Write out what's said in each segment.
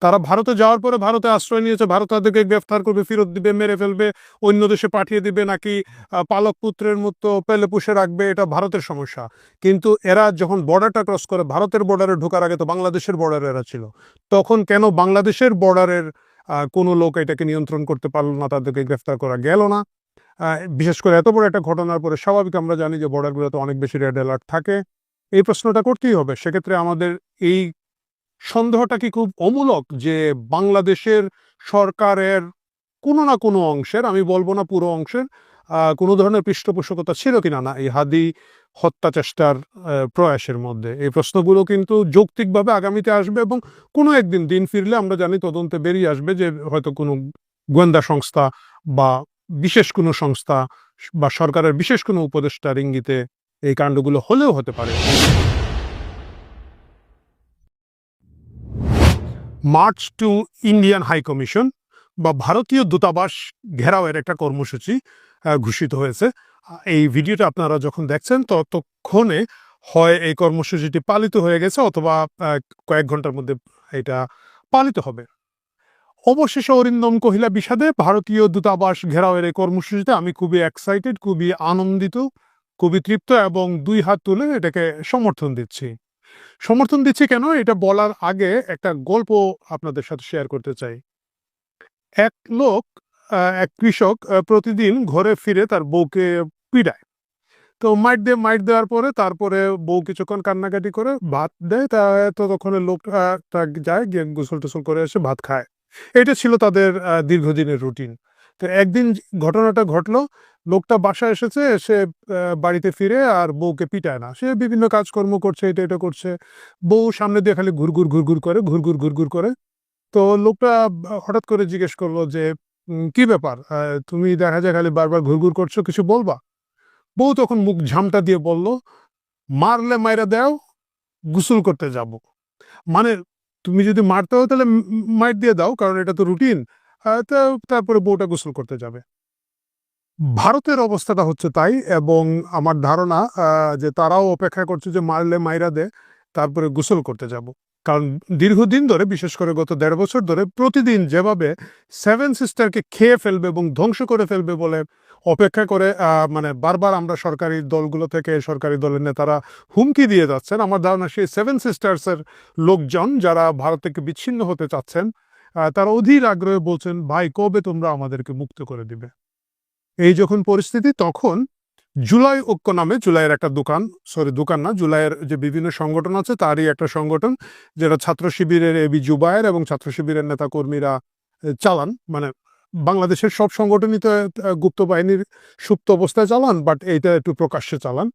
তারা ভারতে যাওয়ার পরে ভারতে আশ্রয় নিয়েছে, ভারত তাদেরকে গ্রেফতার করবে, ফেরত দিবে, মেরে ফেলবে, অন্য দেশে পাঠিয়ে দিবে, নাকি পালক পুত্রের মতো পেলে পুষে রাখবে, এটা ভারতের সমস্যা। কিন্তু এরা যখন বর্ডারটা ক্রস করে, ভারতের বর্ডারে ঢোকার আগে তো বাংলাদেশের বর্ডারে এরা ছিল, তখন কেন বাংলাদেশের বর্ডারের কোনো লোক এটাকে নিয়ন্ত্রণ করতে পারলো না, তাদেরকে গ্রেফতার করা গেল না? বিশেষ করে এত বড় একটা ঘটনার পরে স্বাভাবিক আমরা জানি যে বর্ডারগুলোতে অনেক বেশি রেড অ্যালার্ট থাকে। এই প্রশ্নটা করতেই হবে। সেক্ষেত্রে আমাদের এই সন্দেহটা কি খুব অমূলক যে বাংলাদেশের সরকারের কোনো না কোনো অংশের, আমি বলবো না পুরো অংশের, কোনো ধরনের পৃষ্ঠপোষকতা ছিল কিনা না এই হাদি হত্যা চেষ্টার প্রয়াসের মধ্যে? এই প্রশ্নগুলো কিন্তু যৌক্তিকভাবে আগামীতে আসবে, এবং কোনো একদিন দিন ফিরলে আমরা জানি তদন্তে বেরিয়ে আসবে যে হয়তো কোনো গোয়েন্দা সংস্থা বা বিশেষ কোনো সংস্থা বা সরকারের বিশেষ কোনো উপদেষ্টার ইঙ্গিতে এই কাণ্ডগুলো হলেও হতে পারে। March to Indian high commission বা ভারতীয় দূতাবাস ঘেরাওয়ের একটা কর্মসূচি ঘোষিত হয়েছে। এই ভিডিওটা আপনারা যখন দেখছেন ততক্ষণে হয় এই কর্মসূচিটি পালিত হয়ে গেছে, অথবা কয়েক ঘন্টার মধ্যে এটা পালিত হবে। অবশেষে অরিন্দম কহিলা বিষাদে ভারতীয় দূতাবাস ঘেরাওয়ের এই কর্মসূচিতে আমি খুবই এক্সাইটেড, খুবই আনন্দিত, খুবই তৃপ্ত, এবং দুই হাত তুলে এটাকে সমর্থন দিচ্ছি। সমর্থন দিচ্ছি কেন, এটা বলার আগে একটা গল্প আপনাদের সাথে শেয়ার করতে চাই। এক লোক, এক কৃষক, প্রতিদিন ঘরে ফিরে তার বউকে পিটায়। তো মাইট দেওয়ার পরে তারপরে বউ কিছুক্ষণ কান্নাকাটি করে ভাত দেয়, ততক্ষণে লোকটা যায় গিয়ে গোসল টোসল করে এসে ভাত খায়। এটা ছিল তাদের দীর্ঘদিনের রুটিন। তো একদিন ঘটনাটা ঘটলো, লোকটা বাসায় এসেছে, এসে বাড়িতে ফিরে আর বউকে পিটায় না, সে বিভিন্ন কাজকর্ম করছে, এটা করছে, বউ সামনে দিয়ে খালি ঘুরঘুর ঘুরঘুর করে, ঘুরঘুর ঘুরঘুর করে। তো লোকটা হঠাৎ করে জিজ্ঞেস করলো যে কি ব্যাপার, তুমি দেখা যায় খালি বারবার ঘুরঘুর করছো, কিছু বলবা? বউ তখন মুখ ঝামটা দিয়ে বলল, মারলে মাইরা দাও, গোসল করতে যাব। মানে তুমি যদি মারতে হয় তাহলে মাইর দিয়ে দাও, কারণ এটা তো রুটিন। তারপরে বউটা গোসল করতে যাবে। ভারতের অবস্থাটা হচ্ছে তাই, এবং আমার ধারণা যে তারাও অপেক্ষা করছে যে মারলে মাইরা দে, তারপরে গোসল করতে যাব। কারণ দীর্ঘদিন ধরে, বিশেষ করে গত ১.৫ বছর ধরে, প্রতিদিন যেভাবে সেভেন সিস্টারকে খেয়ে ফেলবে এবং ধ্বংস করে ফেলবে বলে অপেক্ষা করে, মানে বারবার আমরা সরকারি দলগুলো থেকে, সরকারি দলের নেতারা হুমকি দিয়ে যাচ্ছেন, আমার ধারণা সেই সেভেন সিস্টার্সের লোকজন যারা ভারত থেকে বিচ্ছিন্ন হতে চাচ্ছেন, তারা অধীর আগ্রহে বলছেন, ভাই কবে তোমরা আমাদেরকে মুক্ত করে দিবে? এই যখন পরিস্থিতি, তখন জুলাই ঐক্য নামে, জুলাইয়ের একটা দোকান না, জুলাইয়ের যে বিভিন্ন সংগঠন আছে তারই একটা সংগঠন, যেটা ছাত্র শিবিরের এবি জুবায়ের এবং ছাত্র শিবিরের নেতা কর্মীরা চালান। মানে বাংলাদেশের সব সংগঠনই তো গুপ্ত বাহিনীর সুপ্ত অবস্থায় চালান, বাট এইটা একটু প্রকাশ্যে চালান।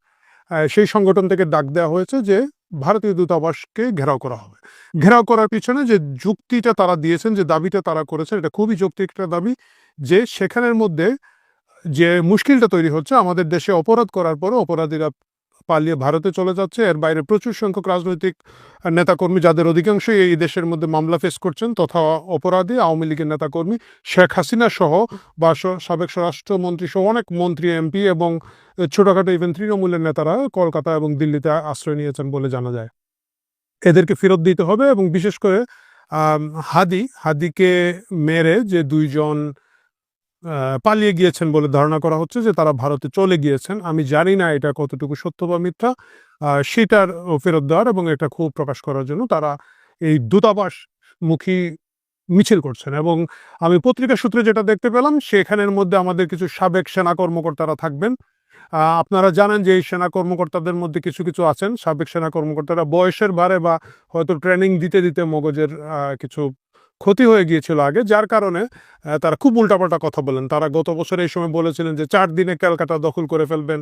সেই সংগঠন থেকে ডাক দেওয়া হয়েছে যে ভারতীয় দূতাবাসকে ঘেরাও করা হবে। ঘেরাও করার পিছনে যে যুক্তিটা তারা দিয়েছেন, যে দাবিটা তারা করেছেন, এটা খুবই যৌক্তিক একটা দাবি, যে সেখানের মধ্যে যে মুশকিলটা তৈরি হচ্ছে, আমাদের দেশে অপরাধ করার পরে অপরাধীরা পালিয়ে ভারতে চলে যাচ্ছে, এর বাইরে প্রচুর সংখ্যক রাজনৈতিক নেতাকর্মী, যাদের অধিকাংশই এই দেশের মধ্যে মামলা ফেস করছেন, তথা অপরাধী আওয়ামী লীগের নেতাকর্মী, শেখ হাসিনা সহ বা সাবেক স্বরাষ্ট্রমন্ত্রী সহ অনেক মন্ত্রী, এমপি এবং ছোটখাটো ইভেন তৃণমূলের নেতারা কলকাতা এবং দিল্লিতে আশ্রয় নিয়েছেন বলে জানা যায়। এদেরকে ফেরত দিতে হবে, এবং বিশেষ করে হাদিকে মেরে যে দুইজন পালিয়ে গিয়েছেন বলে ধারণা করা হচ্ছে, যে তারা ভারতে চলে গিয়েছেন। আমি জানি না এটা কতটুকু সত্য বা মিথ্যা, সেটার ফেরত দেওয়ার এবং এটা ক্ষোভ প্রকাশ করার জন্য তারা এই দূতাবাস মুখী মিছিল করছেন। এবং আমি পত্রিকা সূত্রে যেটা দেখতে পেলাম, সেখানের মধ্যে আমাদের কিছু সাবেক সেনা কর্মকর্তারা থাকবেন। আপনারা জানেন যে এই সেনা কর্মকর্তাদের মধ্যে কিছু কিছু আছেন সাবেক সেনা কর্মকর্তারা, বয়সের ভারে বা হয়তো ট্রেনিং দিতে দিতে মগজের কিছু ক্ষতি হয়ে গিয়েছিল আগে, যার কারণে তারা খুব উল্টাপাল্টা কথা বলেন। তারা গত বছর এই সময় বলেছিলেন যে 4 দিনে ক্যালকাটা দখল করে ফেলবেন,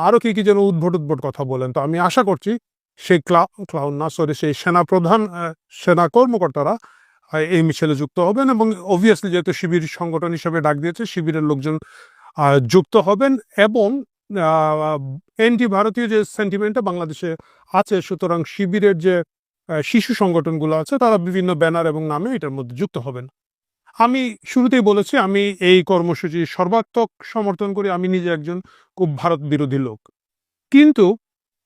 আরও কি কি যেন উদ্ভট কথা বলেন। তো আমি আশা করছি সেই সেই সেনাপ্রধান, সেনা কর্মকর্তারা এই মিছিলে যুক্ত হবেন, এবং অবভিয়াসলি যেহেতু শিবির সংগঠন হিসেবে ডাক দিয়েছে, শিবিরের লোকজন যুক্ত হবেন, এবং এনটি ভারতীয় যে সেন্টিমেন্টটা বাংলাদেশে আছে, সুতরাং শিবিরের যে শিশু সংগঠনগুলো আছে তারা বিভিন্ন ব্যানার এবং নামে এটার মধ্যে যুক্ত হবেন। আমি শুরুতেই বলেছি, আমি এই কর্মসূচি সর্বাত্মক সমর্থন করি। আমি নিজে একজন খুব ভারত বিরোধী লোক, কিন্তু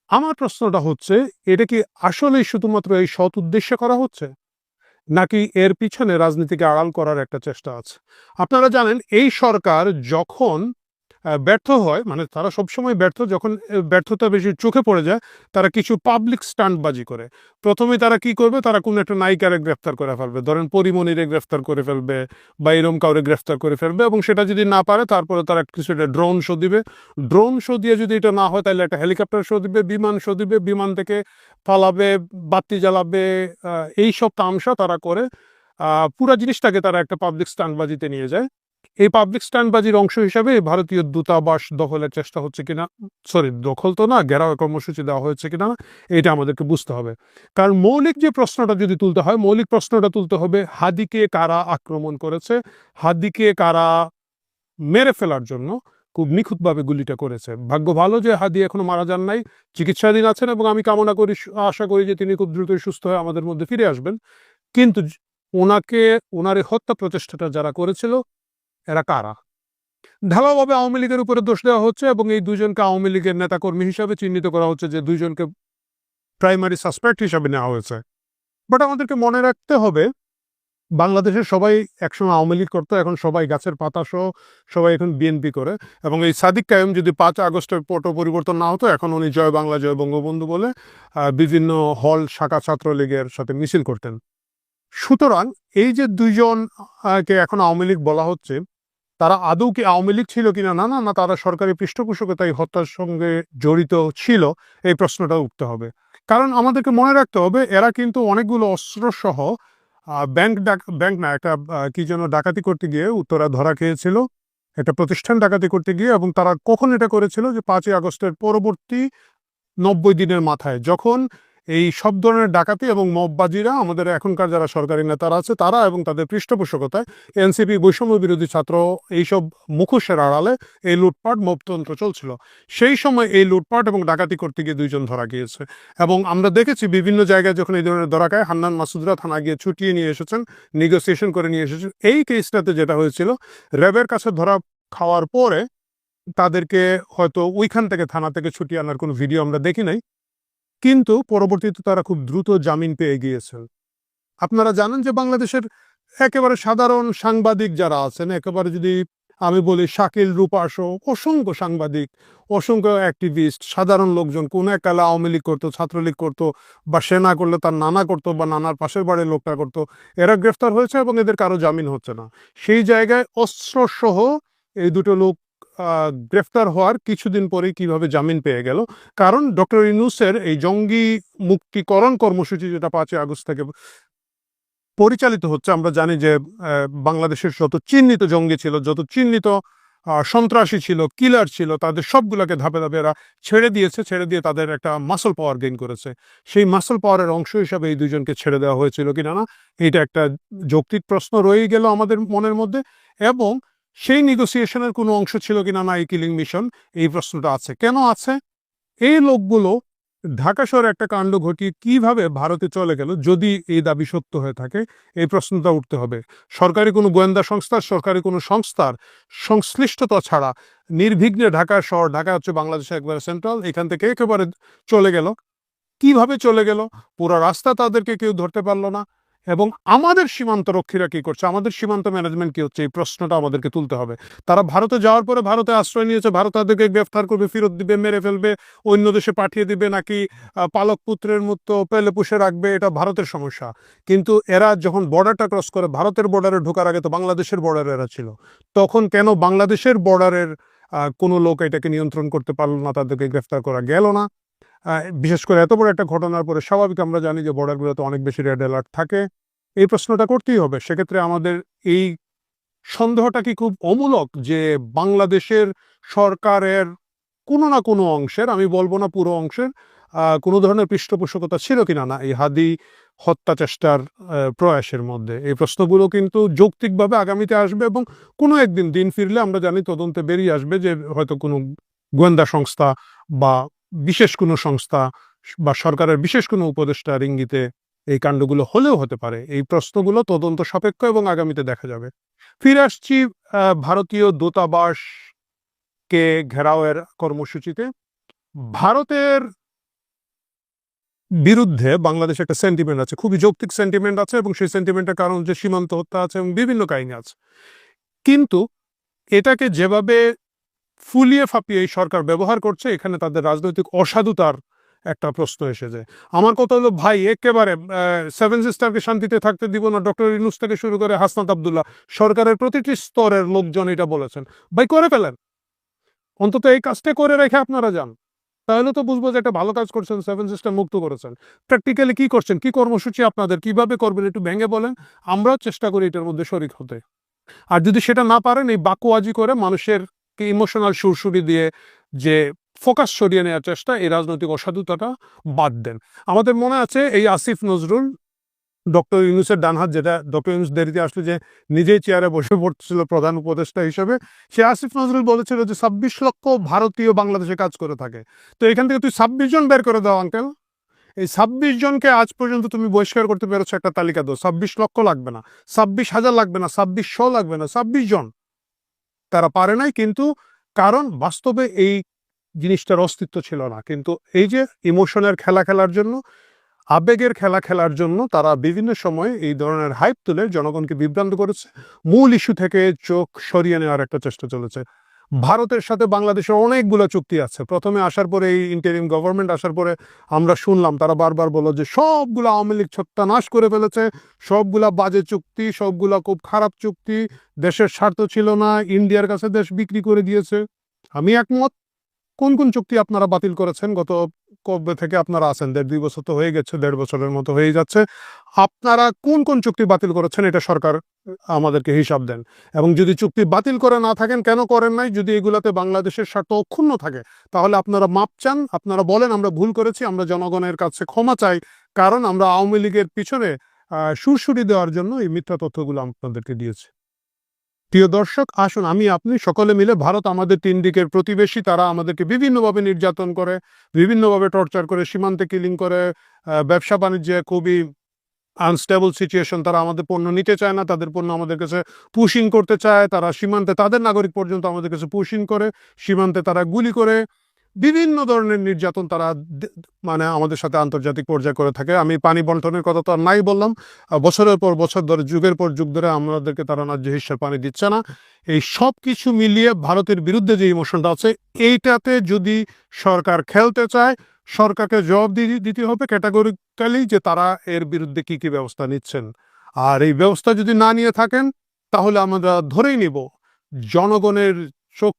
আমার প্রশ্নটা হচ্ছে, এটা কি আসলে শুধুমাত্র এই সৎ উদ্দেশ্যে করা হচ্ছে? নাকি এর পিছনে রাজনীতিকে আড়াল করার একটা চেষ্টা আছে? আপনারা জানেন এই সরকার যখন ব্যর্থ হয়, মানে তারা সবসময় ব্যর্থ, যখন ব্যর্থতা বেশি চোখে পড়ে যায় তারা কিছু পাবলিক স্টান্টবাজি করে। প্রথমেই তারা কি করবে, তারা কোনো একটা নায়িকারে গ্রেফতার করে ফেলবে, ধরেন পরিমণিরে গ্রেফতার করে ফেলবে বা এরম কাউরে গ্রেফতার করে ফেলবে, এবং সেটা যদি না পারে তারপরে তারা কিছু একটা ড্রোন শো দিবে। ড্রোন শো দিয়ে যদি এটা না হয় তাহলে একটা হেলিকপ্টার শো দিবে, বিমান শো দিবে, বিমান থেকে পালাবে, বাতি জ্বালাবে, এইসব তামসা তারা করে পুরা জিনিসটাকে তারা একটা পাবলিক স্টান্টবাজিতে নিয়ে যায়। এই পাবলিক স্ট্যান্ডবাজির অংশ হিসাবে ভারতীয় দূতাবাস দখলের চেষ্টা হচ্ছে কিনা, সরি দখল তো না, ঘেরাও কর্মসূচি দেওয়া হয়েছে কিনা, এটা আমাদেরকে বুঝতে হবে। কারণ মৌলিক যে প্রশ্নটা যদি তুলতে হয়, মৌলিক প্রশ্নটা তুলতে হবে হাদিকে কারা আক্রমণ করেছে, হাদিকে কারা মেরে ফেলার জন্য খুব নিখুঁতভাবে গুলিটা করেছে। ভাগ্য ভালো যে হাদি এখনো মারা যান নাই, চিকিৎসাধীন আছেন, এবং আমি কামনা করি, আশা করি যে তিনি খুব দ্রুতই সুস্থ হয়ে আমাদের মধ্যে ফিরে আসবেন। কিন্তু ওনাকে, ওনার এই হত্যা প্রচেষ্টাটা যারা করেছিল এরা কারা? ঢালাওভাবে আওয়ামী লীগের উপরে দোষ দেওয়া হচ্ছে এবং এই দুইজনকে আওয়ামী লীগের নেতাকর্মী হিসাবে চিহ্নিত করা হচ্ছে, যে দুইজনকে প্রাইমারি সাসপেক্ট হিসাবে নেওয়া হয়েছে। বাট আমাদেরকে মনে রাখতে হবে বাংলাদেশের সবাই একসময় আওয়ামী লীগ করতো, এখন সবাই গাছের পাতা সহ সবাই এখন বিএনপি করে। এবং এই সাদিক কায়েম যদি 5 আগস্টের পট পরিবর্তন না হতো, এখন উনি জয় বাংলা জয় বঙ্গবন্ধু বলে বিভিন্ন হল শাখা ছাত্রলীগের সাথে মিছিল করতেন। সুতরাং এই যে দুইজনকে এখন আওয়ামী লীগ বলা হচ্ছে, তারা আদৌ কি আওয়ামী লীগ ছিল কিনা, না না না তারা সরকারি পৃষ্ঠপোষকতায় হত্যার সঙ্গে জড়িত ছিল, এই প্রশ্নটা উঠতে হবে। কারণ আমাদেরকে মনে রাখতে হবে এরা কিন্তু অনেকগুলো অস্ত্র সহ ব্যাংক না একটা কি যেন ডাকাতি করতে গিয়ে উত্তরা ধরা খেয়েছিল, একটা প্রতিষ্ঠান ডাকাতি করতে গিয়ে। এবং তারা কখন এটা করেছিল, যে 5ই আগস্টের পরবর্তী 90 দিনের মাথায়, যখন এই সব ধরনের ডাকাতি এবং মববাজিরা, আমাদের এখনকার যারা সরকারি নেতারা আছে তারা এবং তাদের পৃষ্ঠপোষকতায় এনসিপি, বৈষম্য বিরোধী ছাত্র, এইসব মুখোশের আড়ালে এই লুটপাট মবতন্ত্র চলছিল। সেই সময় এই লুটপাট এবং ডাকাতি করতে গিয়ে দুইজন ধরা গিয়েছে। এবং আমরা দেখেছি বিভিন্ন জায়গায় যখন এই ধরনের ধরা খায়, হান্নান মাসুদরা থানা গিয়ে ছুটিয়ে নিয়ে এসেছেন, নেগোসিয়েশন করে নিয়ে এসেছেন। এই কেসটাতে যেটা হয়েছিল, র্যাবের কাছে ধরা খাওয়ার পরে তাদেরকে হয়তো ওইখান থেকে, থানা থেকে ছুটিয়ে আনার কোনো ভিডিও আমরা দেখি নাই, কিন্তু পরবর্তীতে তারা খুব দ্রুত জামিন পেয়ে গিয়েছেন। আপনারা জানেন যে বাংলাদেশের একেবারে সাধারণ সাংবাদিক যারা আছেন, একেবারে যদি আমি বলি শাকিল, রূপা সহ অসংখ্য সাংবাদিক, অসংখ্য অ্যাক্টিভিস্ট, সাধারণ লোকজন, কোন এক কালে আওয়ামী লীগ করতো, ছাত্রলীগ করতো, বা সে না করলে তার নানা করতো, বা নানার পাশের বাড়ির লোকটা করতো, এরা গ্রেফতার হয়েছে এবং এদের কারো জামিন হচ্ছে না। সেই জায়গায় অস্ত্রসহ এই দুটো লোক গ্রেফতার হওয়ার কিছুদিন পরেই কিভাবে জামিন পেয়ে গেল? কারণ ডক্টর ইউনূসের এই জঙ্গি মুক্তিকরণ কর্মসূচি, যেটা 5ই আগস্ট থেকে পরিচালিত হচ্ছে, আমরা জানি যে বাংলাদেশের যত চিহ্নিত জঙ্গি ছিল, যত চিহ্নিত সন্ত্রাসী ছিল, কিলার ছিল, তাদের সবগুলোকে ধাপে ধাপে এরা ছেড়ে দিয়েছে, ছেড়ে দিয়ে তাদের একটা মাসল পাওয়ার গেইন করেছে। সেই মাসল পাওয়ারের অংশ হিসাবে এই দুজনকে ছেড়ে দেওয়া হয়েছিল কিনা, না এটা একটা যৌক্তিক প্রশ্ন রয়ে গেল আমাদের মনের মধ্যে। এবং সেই নেগোসিয়েশনের কোনো অংশ ছিল কিনা না এই কিলিং মিশন, এই প্রশ্নটা আছে। কেন আছে? এই লোকগুলো ঢাকা শহরে একটা কাণ্ড ঘটিয়ে কিভাবে ভারতে চলে গেল, যদি এই দাবি সত্য হয়ে থাকে, এই প্রশ্নটা উঠতে হবে। সরকারি কোনো গোয়েন্দা সংস্থা, সরকারি কোনো সংস্থার সংশ্লিষ্টতা ছাড়া নির্বিঘ্নে ঢাকা শহর, ঢাকা হচ্ছে বাংলাদেশের একবারে সেন্ট্রাল, এখান থেকে একেবারে চলে গেল। কিভাবে চলে গেল? পুরো রাস্তা তাদেরকে কেউ ধরতে পারলো না। এবং আমাদের সীমান্ত রক্ষীরা কি করছে, আমাদের সীমান্ত ম্যানেজমেন্ট কি হচ্ছে, এই প্রশ্নটা আমাদেরকে তুলতে হবে। তারা ভারতে যাওয়ার পরে ভারতে আশ্রয় নিয়েছে, ভারত তাদেরকে গ্রেফতার করবে, ফেরত দিবে, মেরে ফেলবে, অন্য দেশে পাঠিয়ে দিবে, নাকি পালক পুত্রের মতো পেলে পুষে রাখবে, এটা ভারতের সমস্যা। কিন্তু এরা যখন বর্ডারটা ক্রস করে, ভারতের বর্ডারে ঢোকার আগে তো বাংলাদেশের বর্ডারে এরা ছিল, তখন কেন বাংলাদেশের বর্ডারের কোনো লোক এটাকে নিয়ন্ত্রণ করতে পারলো না, তাদেরকে গ্রেফতার করা গেল না? বিশেষ করে এত বড় একটা ঘটনার পরে স্বাভাবিক আমরা জানি যে বর্ডারগুলোতে অনেক বেশি রেড অ্যালার্ট থাকে। এই প্রশ্নটা করতেই হবে। সেক্ষেত্রে আমাদের এই সন্দেহটা কি খুব অমূলক যে বাংলাদেশের সরকারের কোনো না কোনো অংশের, আমি বলবো না পুরো অংশের, কোনো ধরনের পৃষ্ঠপোষকতা ছিল কিনা না এই হাদি হত্যা চেষ্টার প্রয়াসের মধ্যে? এই প্রশ্নগুলো কিন্তু যৌক্তিকভাবে আগামীতে আসবে, এবং কোনো একদিন দিন ফিরলে আমরা জানি তদন্তে বেরিয়ে আসবে যে হয়তো কোনো গোয়েন্দা সংস্থা বা বিশেষ কোনো সংস্থা বা সরকারের বিশেষ কোনো উপদেষ্টার ইঙ্গিতে এই কাণ্ডগুলো হলেও হতে পারে। এই প্রশ্নগুলো তদন্ত সাপেক্ষ এবং আগামীতে দেখা যাবে। ফিরে আসছি ভারতীয় দূতাবাসকে ঘেরাওয়ের কর্মসূচিতে। ভারতের বিরুদ্ধে বাংলাদেশে একটা সেন্টিমেন্ট আছে, খুবই যৌক্তিক সেন্টিমেন্ট আছে, এবং সেই সেন্টিমেন্টের কারণ যে সীমান্ত হত্যা আছে এবং বিভিন্ন কাহিনী আছে। কিন্তু এটাকে যেভাবে ফুলিয়ে ফাঁপিয়ে এই সরকার ব্যবহার করছে, এখানে তাদের রাজনৈতিক অসাধুতার একটা প্রশ্ন এসে যায়। আমার কথা হলো ভাই, একেবারে সেভেন সিস্টারকে শান্তিতে থাকতে দিব না, ডক্টর ইউনূস থেকে শুরু করে হাসনাত আব্দুল্লাহ, সরকারের প্রতিটি স্তরের লোকজন এটা বলেছেন। ভাই করে ফেলেন, অন্তত এই কাজটা করে রেখে আপনারা যান, তাহলে তো বুঝবো যে একটা ভালো কাজ করছেন, সেভেন সিস্টার মুক্ত করেছেন। প্র্যাকটিক্যালি কি করছেন, কি কর্মসূচি আপনাদের, কিভাবে করবেন একটু ভেঙে বলেন, আমরাও চেষ্টা করি এটার মধ্যে শরিক হতে। আর যদি সেটা না পারেন, এই বাকুয়াজি করে মানুষের ইমোশনাল সুরসুরি দিয়ে যে ফোকাস সরিয়ে নেওয়ার চেষ্টা, এই রাজনৈতিক অসাধুতাটা বাদ দেন। আমাদের মনে আছে এই আসিফ নজরুল, ডক্টর ইউনূসের ডানহাত, যেটা ডক্টর ইউনূস দেরিতে আসলে যে নিজেই চেয়ারে বসে পড়ছিল প্রধান উপদেষ্টা হিসেবে, সে আসিফ নজরুল বলেছিল যে 26 লক্ষ ভারতীয় বাংলাদেশে কাজ করে থাকে। তো এখান থেকে তুই 26 জন বের করে দাও আঙ্কেল। এই 26 জনকে আজ পর্যন্ত তুমি বহিষ্কার করতে পেরেছো, একটা তালিকা দাও। 26 লক্ষ লাগবে না, 26,000 লাগবে না, 2600 লাগবে না, 26 জন। তারা পারে নাই, কিন্তু কারণ বাস্তবে এই জিনিসটার অস্তিত্ব ছিল না। কিন্তু এই যে ইমোশনের খেলা খেলার জন্য, আবেগের খেলা খেলার জন্য তারা বিভিন্ন সময়ে এই ধরনের হাইপ তুলে জনগণকে বিভ্রান্ত করেছে, মূল ইস্যু থেকে চোখ সরিয়ে নেওয়ার একটা চেষ্টা চলেছে। ভারতের সাথে বাংলাদেশের অনেকগুলো চুক্তি আছে। প্রথমে আসার পরে, এই ইন্টারিম গভর্নমেন্ট আসার পরে আমরা শুনলাম তারা বারবার বলল যে সবগুলো আওয়ামী লীগ ছত্রনাশ করে ফেলেছে, সবগুলা বাজে চুক্তি, সবগুলা খুব খারাপ চুক্তি, দেশের স্বার্থ ছিল না, ইন্ডিয়ার কাছে দেশ বিক্রি করে দিয়েছে। আমি একমত। কোন কোন চুক্তি আপনারা বাতিল করেছেন? গত কবে থেকে আপনারা আছেন? 1.5-2 বছর তো হয়ে গেছে, 1.5 বছরের মতো হয়ে যাচ্ছে। আপনারা কোন কোন চুক্তি বাতিল করেছেন, এটা সরকার আমাদেরকে হিসাব দেন। এবং যদি চুক্তি বাতিল করে না থাকেন, কেন করেন নাই? যদি এগুলাতে বাংলাদেশের স্বার্থ অক্ষুণ্ণ থাকে, তাহলে আপনারা মাপ চান, আপনারা বলেন আমরা ভুল করেছি, আমরা জনগণের কাছে ক্ষমা চাই, কারণ আমরা আওয়ামী লীগের পিছনে সুরসুরি দেওয়ার জন্য এই মিথ্যা তথ্যগুলো আপনাদেরকে দিয়েছি। প্রিয় দর্শক, আসুন আমি আপনি সকলে মিলে, ভারত আমাদের 3 দিকের প্রতিবেশী, তারা আমাদেরকে বিভিন্নভাবে নির্যাতন করে, বিভিন্নভাবে টর্চার করে, সীমান্তে কিলিং করে, ব্যবসা বাণিজ্যে খুবই আনস্টেবল সিচুয়েশন, তারা আমাদের পণ্য নিতে চায় না, তাদের পণ্য আমাদের কাছে পুশিং করতে চায়, তারা সীমান্তে তাদের নাগরিক পর্যন্ত আমাদের কাছে পুশিং করে, সীমান্তে তারা গুলি করে, বিভিন্ন ধরনের নির্যাতন তারা মানে আমাদের সাথে আন্তর্জাতিক পর্যায়ে করে থাকে। আমি পানি বন্টনের কথা তো আর নাই বললাম, বছরের পর বছর ধরে, যুগের পর যুগ ধরে আমাদেরকে তারা ন্যায্য হিস্যের পানি দিচ্ছে না। এই সব কিছু মিলিয়ে ভারতের বিরুদ্ধে যে ইমোশনটা আছে, এইটাতে যদি সরকার খেলতে চায়, সরকারকে জবাব দিতে হবে ক্যাটাগরিক্যালি যে তারা এর বিরুদ্ধে কি কি ব্যবস্থা নিচ্ছেন। আর এই ব্যবস্থা যদি না নিয়ে থাকেন, তাহলে আমরা ধরেই নিব জনগণের চোখ,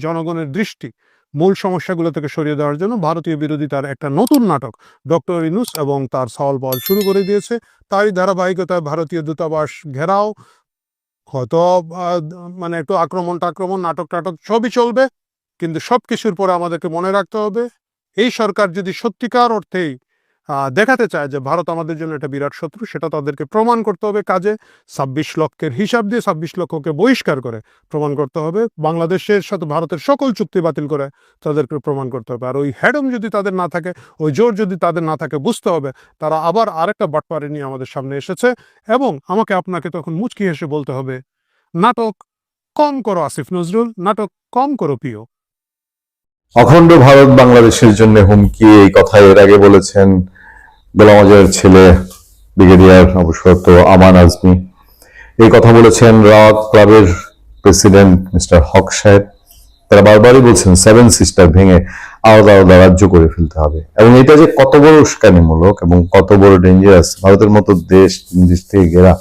জনগণের দৃষ্টি মূল সমস্যাগুলো থেকে সরিয়ে দেওয়ার জন্য ভারতীয় বিরোধিতার একটা নতুন নাটক ডক্টর ইউনূস এবং তার সাওয়াল পাওয়াল শুরু করে দিয়েছে। তারই ধারাবাহিকতায় ভারতীয় দূতাবাস ঘেরাও, হয়তো মানে একটু আক্রমণ নাটক সবই চলবে, কিন্তু সবকিছুর পরে আমাদেরকে মনে রাখতে হবে, এই সরকার যদি সত্যিকার অর্থেই দেখাতে চায় যে ভারত আমাদের জন্য একটা বিরাট শত্রু, সেটা তাদেরকে প্রমাণ করতে হবে কাজে। 26 লক্ষের হিসাব দিয়ে 26 লক্ষকে বহিষ্কার করে প্রমাণ করতে হবে, বাংলাদেশের সাথে ভারতের সকল চুক্তি বাতিল করে তাদেরকে প্রমাণ করতে হবে। আর ওই হ্যাডম যদি তাদের না থাকে, ওই জোর যদি তাদের না থাকে, বুঝতে হবে তারা আবার আরেকটা বাটপারি নিয়ে আমাদের সামনে এসেছে, এবং আমাকে আপনাকে তখন মুচকি হেসে বলতে হবে, নাটক কম করো আসিফ নজরুল, নাটক কম করো প্রিয়। অখণ্ড ভারত বাংলাদেশের জন্য হুমকি, এই কথা এর আগে বলেছেন গোলাম আজমের ছেলে ব্রিগেডিয়ার অবসরপ্রাপ্ত আমান আজমি, এই কথা বলেছেন রাওয়াত ক্লাবের প্রেসিডেন্ট মিস্টার হক সাহেব। তারা বারবারই বলছেন 7 সিস্টার ভেঙে আলাদা আলাদা রাজ্য করে ফেলতে হবে, এবং এটা যে কত বড় উস্কানিমূলক এবং কত বড় ডেঞ্জারাস, ভারতের মতো দেশ 3 দেশ থেকে ঘেরা,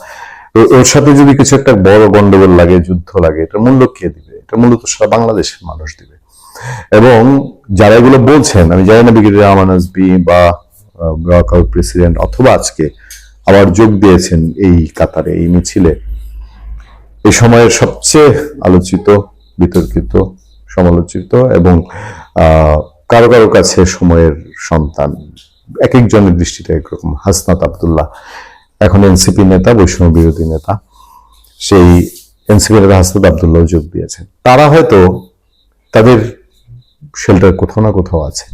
ওর সাথে যদি কিছু একটা বড় গন্ডগোল লাগে, যুদ্ধ লাগে, এটা মূল্য কে দিবে? এটা মূলত সারা বাংলাদেশের মানুষ দিবে। এবং যারা এগুলো বলছেন, আমি জানি না ব্রিগেডিয়ার আমান আজমি বা প্রেসিডেন্ট অথবা আজকে আবার যোগ দিয়েছেন এই কাতারে, এই মিছিলে, এই সময়ের সবচেয়ে আলোচিত, বিতর্কিত, সমালোচিত এবং কারো কারো কাছে সময়ের সন্তান, এক একজনের দৃষ্টিতে একরকম, হাসনাত আব্দুল্লাহ, এখন এনসিপি নেতা, বৈষম্য বিরোধী নেতা, সেই এনসিপি নেতা হাসনাত আব্দুল্লাহ যোগ দিয়েছেন। তারা হয়তো তাদের শেল্টার কোথাও না কোথাও আছে,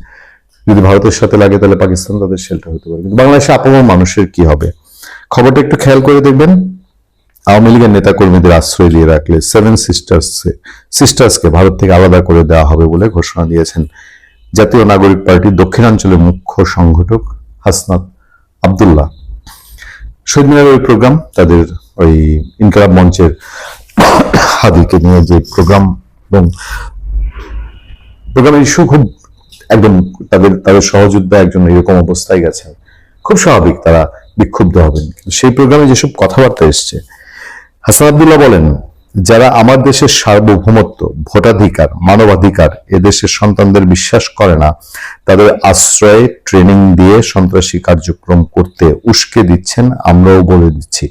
যদি ভারতের সাথে লাগে তাহলে পাকিস্তান তাদের শেল্টার হতে পারে, কিন্তু বাংলাদেশে আপামর মানুষের কি হবে? খবরটা একটু খেয়াল করে দেখবেন। আওয়ামী লীগের নেতা কর্মীদের আশ্রয় দিয়ে রাখলে 7 সিস্টার্সকে ভারত থেকে আলাদা করে দেওয়া হবে বলে ঘোষণা দিয়েছেন জাতীয় নাগরিক পার্টির দক্ষিণাঞ্চলের মুখ্য সংগঠক হাসনাত আব্দুল্লাহ। শহীদ মিনারের ওই প্রোগ্রাম, তাদের ওই ইনকিলাব মঞ্চের হাদিকে নিয়ে যে প্রোগ্রাম, এবং প্রোগ্রামের ইস্যু খুব একদম তাদের সহযোদ্ধা একজন এরকম অবস্থায় গেছেন, খুব স্বাভাবিক তারা বিক্ষুব্ধ হবেন। সেই প্রোগ্রামে যেসব কথাবার্তা এসছে, হাসান আব্দুল্লাহ বলেন, যারা আমার দেশের সার্বভৌমত্ব, ভোটাধিকার, মানবাধিকার এদেশের সন্তানদের বিশ্বাস করে না, তাদের আশ্রয়ে ট্রেনিং দিয়ে সন্ত্রাসী কার্যক্রম করতে উস্কে দিচ্ছেন। আমরাও বলে দিচ্ছি,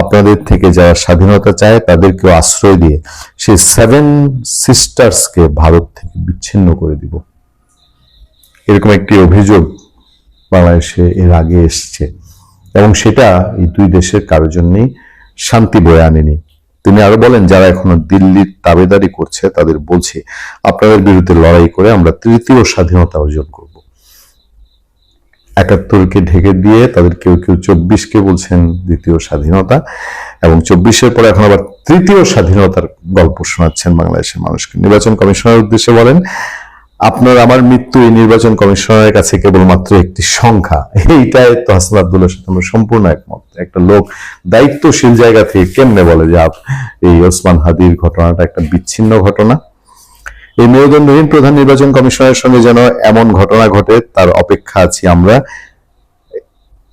আপনাদের থেকে যারা স্বাধীনতা চায় তাদেরকেও আশ্রয় দিয়ে সেই 7 সিস্টার্সকে ভারত থেকে বিচ্ছিন্ন করে দিব। এরকম একটি অভিযোগ বাংলাদেশে এর আগে এসছে, এবং সেটা এই দুই দেশের কারোর জন্যই শান্তি বয়ে আনেনি। তিনি আরো বলেন, যারা এখনো দিল্লির তাবেদারি করছে তাদের বলছি, আপনাদের বিরুদ্ধে লড়াই করে আমরা 3য় স্বাধীনতা অর্জন করব। 71কে ঢেকে দিয়ে তাদের কেউ 24কে বলছেন 2য় স্বাধীনতা, এবং 24-এর পরে এখন আবার 3য় স্বাধীনতার গল্প শোনাচ্ছেন বাংলাদেশের মানুষকে। নির্বাচন কমিশনের উদ্দেশ্যে বলেন, আপনার আমার মৃত্যু এই নির্বাচন কমিশনের কাছে কেবলমাত্র একটি সংখ্যা। এইটাই তো হাসান আব্দুল্লাহর সাথে আমরা সম্পূর্ণ একমত। একটা লোক দায়িত্বশীল জায়গা থেকে কেমনে বলে যে এই ওসমান হাদির ঘটনাটা একটা বিচ্ছিন্ন ঘটনা। এই মেরুদণ্ডহীন প্রধান নির্বাচন কমিশনের সঙ্গে যেন এমন ঘটনা ঘটে তার অপেক্ষা আছি আমরা।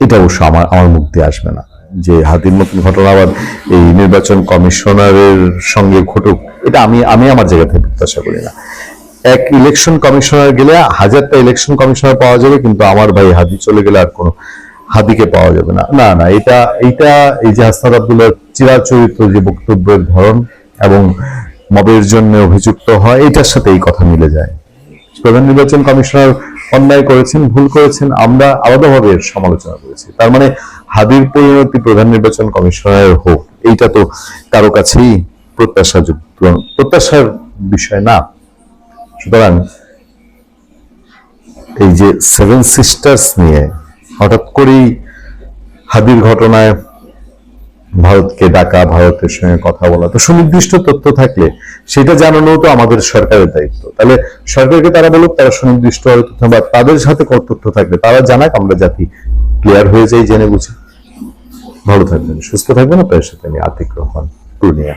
এটা অবশ্য আমার মুখ দিয়ে আসবে না যে হাদির মতন ঘটনা আবার এই নির্বাচন কমিশনারের সঙ্গে ঘটুক, এটা আমি আমার জায়গা থেকে প্রত্যাশা করি না। এক ইলেকশন কমিশনার গেলে 1000টা ইলেকশন কমিশনার পাওয়া যাবে, কিন্তু আমার ভাই হাদি চলে গেলে আর কোনো হাদিকে পাওয়া যাবে না। না না, এটা এই যে হাসনাত আব্দুল্লাহর চিরাচরিত যে বক্তব্যের ধরন এবং মবের জন্য অভিযুক্ত হয়, এটার সাথে এই কথা মিলে যায়। প্রধান নির্বাচন কমিশনার অন্যায় করেছেন, ভুল করেছেন, আমরা আলাদাভাবে এর সমালোচনা করেছি। তার মানে হাদির পরিণতি প্রধান নির্বাচন কমিশনারের হোক, এইটা তো কারো কাছেই প্রত্যাশার বিষয় না। সুতরাং এই যে 7 সিস্টার্স নিয়ে হঠাৎ করেই হাদির ঘটনায় ভারতকে ডাকা, ভারতের সঙ্গে কথা বলা, তো সুনির্দিষ্ট তথ্য থাকলে সেটা জানানো তো আমাদের সরকারের দায়িত্ব। তাহলে সরকারকে তারা বলুক, তারা সুনির্দিষ্ট তথ্য বা তাদের সাথে কত তথ্য থাকলে তারা জানাক, আমরা জাতি ক্লিয়ার হয়ে যাই জেনে বুঝে। ভালো থাকবেন, সুস্থ থাকবেন। আপনার সাথে আমি আতিক রহমান, পূর্ণিয়া।